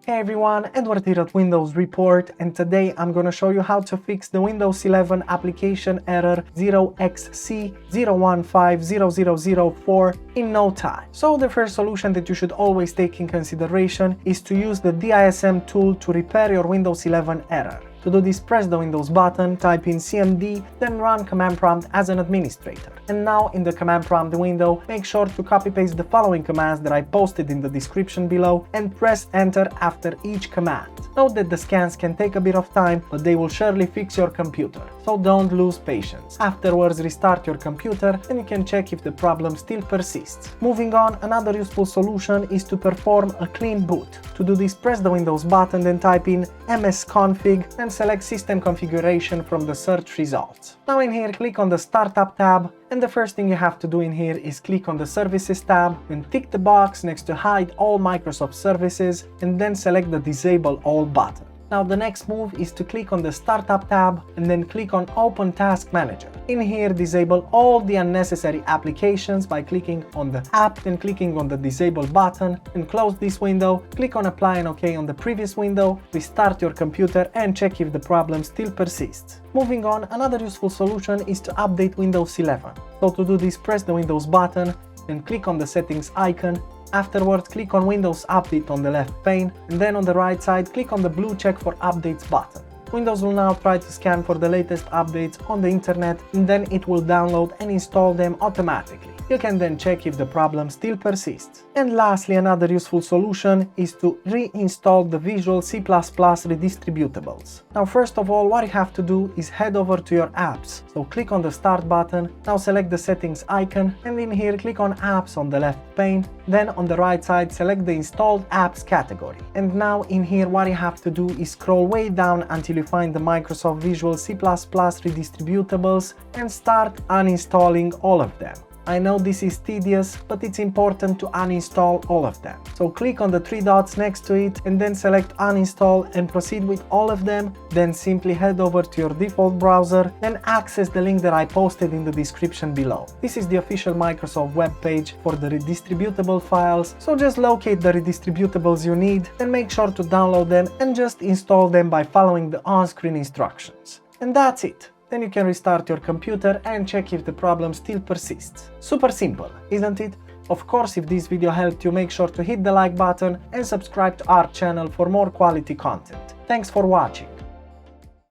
Hey everyone, Edward here at Windows Report, and today I'm gonna show you how to fix the Windows 11 application error 0xc0150004 in no time. So the first solution that you should always take in consideration is to use the DISM tool to repair your Windows 11 error. To do this, press the Windows button, type in CMD, then run command prompt as an administrator. And now in the command prompt window, make sure to copy paste the following commands that I posted in the description below and press enter after each command. Note that the scans can take a bit of time, but they will surely fix your computer, so don't lose patience. Afterwards, restart your computer and you can check if the problem still persists. Moving on, another useful solution is to perform a clean boot. To do this, press the Windows button, then type in msconfig and select System Configuration from the search results. Now in here, click on the Startup tab, and the first thing you have to do in here is click on the Services tab, then tick the box next to Hide All Microsoft Services, and then select the Disable All button. Now the next move is to click on the Startup tab and then click on Open Task Manager. In here, disable all the unnecessary applications by clicking on the app, then clicking on the Disable button, and close this window, click on Apply and OK on the previous window, restart your computer and check if the problem still persists. Moving on, another useful solution is to update Windows 11. So to do this, press the Windows button and click on the Settings icon. Afterwards, click on Windows Update on the left pane, and then on the right side, click on the blue Check for Updates button. Windows will now try to scan for the latest updates on the internet, and then it will download and install them automatically. You can then check if the problem still persists. And lastly, another useful solution is to reinstall the Visual C++ Redistributables. Now first of all, what you have to do is head over to your apps. So click on the Start button, now select the Settings icon, and in here click on Apps on the left pane. Then on the right side, select the Installed Apps category. And now in here, what you have to do is scroll way down until you find the Microsoft Visual C++ Redistributables and start uninstalling all of them. I know this is tedious, but it's important to uninstall all of them. So click on the three dots next to it and then select uninstall and proceed with all of them. Then simply head over to your default browser, then access the link that I posted in the description below. This is the official Microsoft web page for the redistributable files, so just locate the redistributables you need and make sure to download them and just install them by following the on-screen instructions. And that's it. Then you can restart your computer and check if the problem still persists. Super simple, isn't it? Of course, if this video helped you, make sure to hit the like button and subscribe to our channel for more quality content. Thanks for watching.